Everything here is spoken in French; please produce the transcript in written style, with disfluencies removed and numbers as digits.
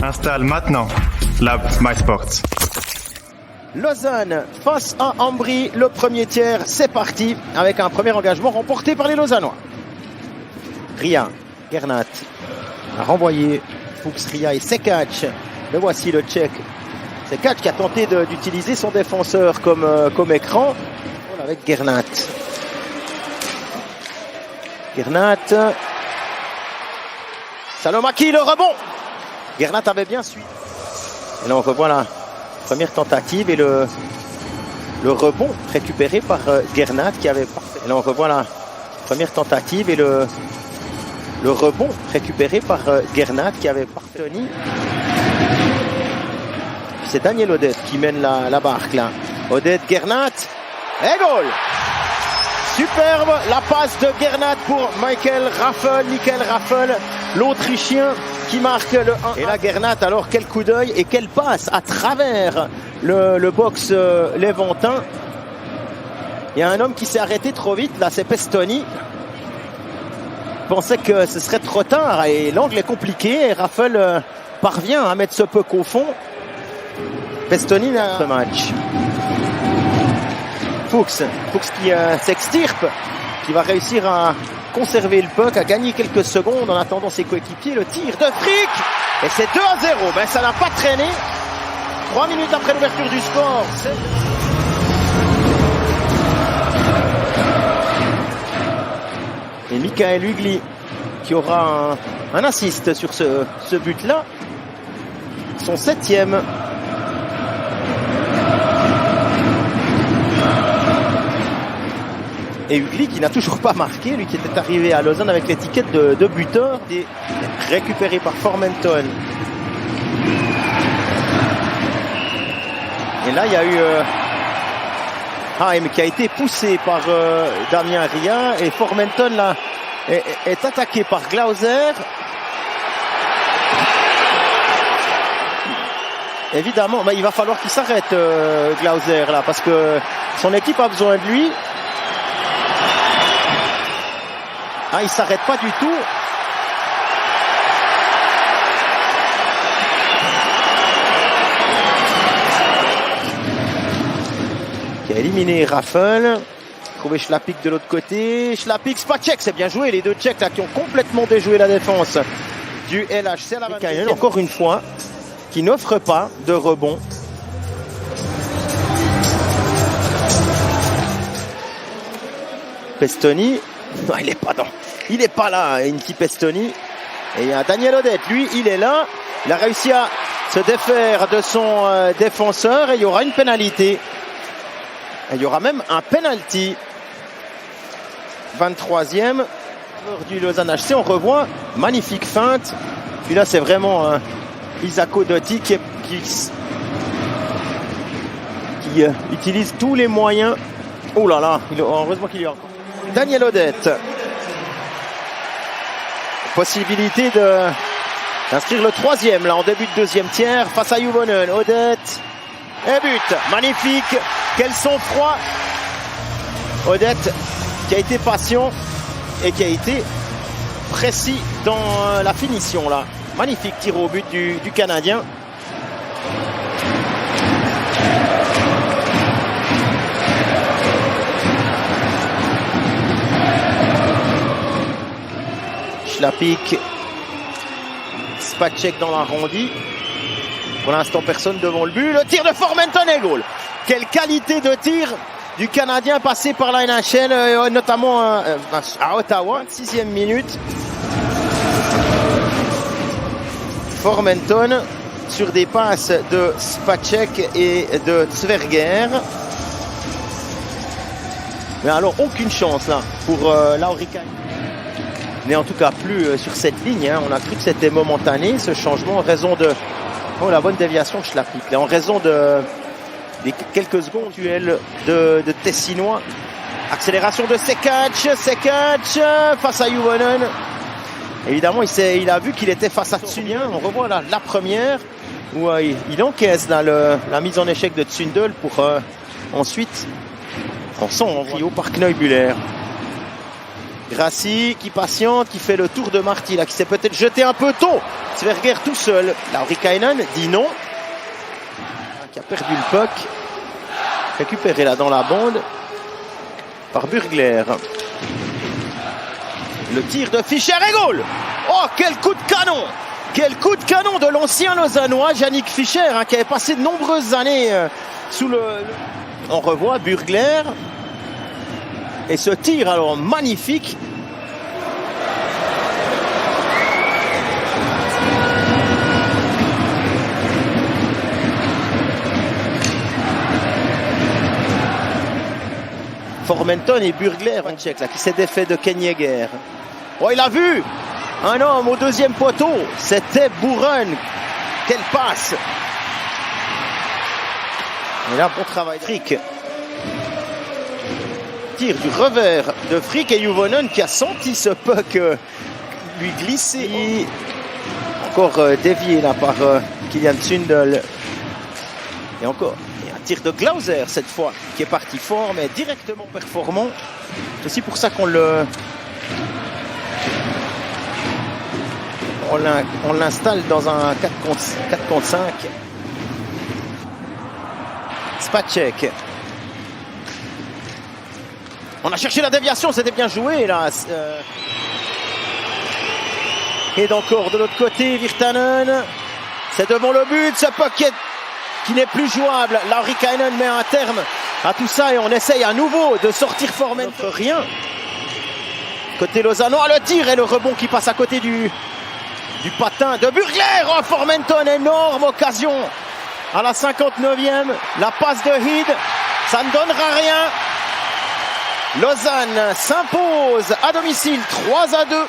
Installe maintenant l'app MySports. Lausanne face à Ambry, le premier tiers, c'est parti avec un premier engagement remporté par les Lausannois. Ria, Gernat a renvoyé Fuchs, Ria et Sekac. Le voici le Tchèque. Sekac qui a tenté d'utiliser son défenseur comme écran. Voilà, avec Gernat. Gernat. Salomaki, le rebond. Gernat avait bien suivi. Et là on revoit la première tentative et le rebond récupéré par Gernat qui avait parfait. Et là on revoit la première tentative et le rebond récupéré par Gernat qui avait parfait. C'est Daniel Odette qui mène la barque là. Odette, Gernat et goal. Superbe la passe de Gernat pour Michael Raffel, l'Autrichien qui marque le 1. Et là Gernat, alors quel coup d'œil et quelle passe à travers le box léventin. Il y a un homme qui s'est arrêté trop vite, là c'est Pestoni. Il pensait que ce serait trop tard et l'angle est compliqué et Raffel parvient à mettre ce puck au fond. Pestoni dans ce match. Fuchs qui s'extirpe, qui va réussir à conserver le puck, à gagner quelques secondes en attendant ses coéquipiers. Le tir de Frick et c'est 2-0. Ben, ça n'a pas traîné. 3 minutes après l'ouverture du score. Et Michael Hugli qui aura un assist sur ce but-là. Son 7e. Et Hugli qui n'a toujours pas marqué, lui qui était arrivé à Lausanne avec l'étiquette de buteur, et récupéré par Formenton. Et là il y a eu mais qui a été poussé par Damien Ria et Formenton là est attaqué par Glauser. Évidemment, il va falloir qu'il s'arrête Glauser là parce que son équipe a besoin de lui. Il s'arrête pas du tout. Qui a éliminé Raffel. Trouvé Schlapik de l'autre côté. Schlapik, Spacek, c'est bien joué. Les deux Tchèques là qui ont complètement déjoué la défense du LHC à la 24e. Encore une fois, qui n'offre pas de rebond. Pestoni. Non, il est pas là, Inti Pestoni. Et il y a Daniel Odette, lui, il est là. Il a réussi à se défaire de son défenseur et il y aura une pénalité. Et il y aura même un penalty. 23e du Lausanne HC. On revoit, magnifique feinte. Puis là, c'est vraiment Isako Dotti qui utilise tous les moyens. Oh là là, heureusement qu'il y a encore. Daniel Odette. Possibilité d'inscrire le 3e là en début de deuxième tiers face à Juvonen. Odette et but. Magnifique. Quel sang-froid. Odette qui a été patient et qui a été précis dans la finition là. Magnifique tir au but du Canadien. Schlapik, Spacek dans l'arrondi. Pour l'instant, personne devant le but. Le tir de Formenton et goal. Quelle qualité de tir du Canadien passé par la NHL, notamment à Ottawa. 6e minute. Formenton sur des passes de Spacek et de Zwerger. Mais alors, aucune chance là pour Laurika. Mais en tout cas plus sur cette ligne. On a cru que c'était momentané ce changement en raison de la bonne déviation de Schlapik. En raison des quelques secondes duel de Tessinois. Accélération de Sekac face à Juvonen. Évidemment il a vu qu'il était face à Tsunien. On revoit la première où il encaisse là, la mise en échec de Tsundel pour ensuite on sent en trio par Kneubuller. Grassi qui patiente, qui fait le tour de Marty là, qui s'est peut-être jeté un peu tôt Sverger tout seul. Laurikainen dit non. Qui a perdu le puck. Récupéré là dans la bande par Burgler. Le tir de Fischer et goal. Oh, quel coup de canon! Quel coup de canon de l'ancien Lausannois, Yannick Fischer, qui avait passé de nombreuses années sous le... On revoit Burgler. Et ce tir alors magnifique. Formenton et Burgler, un tchèque là, qui s'est défait de Ken Yeager. Oh, il a vu un homme au deuxième poteau. C'était Buren. Quelle passe! Et là, bon travail de Frick. Tir du revers de Frick et Juvonen qui a senti ce puck lui glisser. Encore dévié là par Kylian Sundel. Et encore. Tir de Glauser cette fois, qui est parti fort mais directement performant. C'est aussi pour ça qu'on l'installe dans un 4 contre 5. Spacek. On a cherché la déviation, c'était bien joué là. Et encore de l'autre côté, Virtanen. C'est devant le but, ce puck qui n'est plus jouable. Laurikainen met un terme à tout ça et on essaye à nouveau de sortir Formenton. Rien. Côté lausannois, le tir et le rebond qui passe à côté du patin de Burgler. Oh, Formenton, énorme occasion à la 59e. La passe de Heed, ça ne donnera rien. Lausanne s'impose à domicile 3-2.